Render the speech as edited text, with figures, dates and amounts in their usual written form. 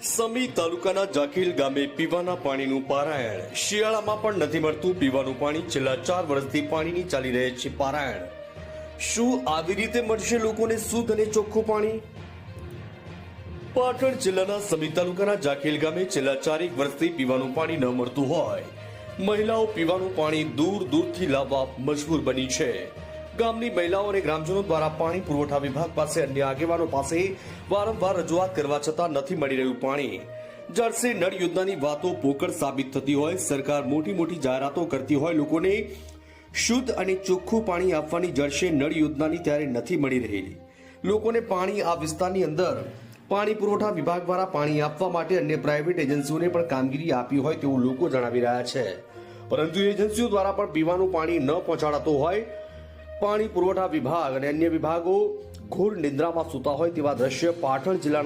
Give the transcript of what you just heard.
સમી તાલુકાના જાખીલ ગામે પીવાના પાણીનું પારાયણ। શિયાળામાં પણ નથી મળતું પીવાનું પાણી। છેલ્લા 4 વર્ષથી પાણીની ચાલી રહી છે પારાયણ। શું આવી રીતે મળશે લોકોને શુદ્ધ અને ચોખ્ખું પાણી? પાટણ જિલ્લાના સમી તાલુકાના જાખીલ ગામે છેલ્લા 4 વર્ષથી પીવાનું પાણી ન મળતું હોય મહિલાઓ પીવાનું પાણી દૂર દૂરથી લાવવા મજબૂર બની છે। ગામની મહિલાઓ અને ગ્રામજનો દ્વારા પાણી પુરવઠા વિભાગ પાસે અન્ય આગેવાનો પાસે વારંવાર રજૂઆત કરવા છતાં નથી મળી રહ્યું પાણી। જળસે નળ યોજનાની વાતો પોકળ સાબિત થતી હોય, સરકાર મોટી મોટી જાહેરાતો કરતી હોય લોકોને શુદ્ધ અને ચોખ્ખું પાણી આપવાની જળસે નળ યોજનાની ત્યારે નથી મળી રહેલી। લોકોને પાણી આ વિસ્તારની અંદર પાણી પુરવઠા વિભાગ દ્વારા પાણી આપવા માટે અન્ય પ્રાઇવેટ એજન્સીઓને પણ કામગીરી આપી હોય તેવું લોકો જણાવી રહ્યા છે, પરંતુ એજન્સીઓ દ્વારા પણ પીવાનું પાણી ન પહોંચાડાતું હોય પાણી પુરવઠા વિભાગ અને અન્ય વિભાગો ઘોર નિંદ્રામાં સૂતા હોય તેવા દ્રશ્ય પાટણ જિલ્લાના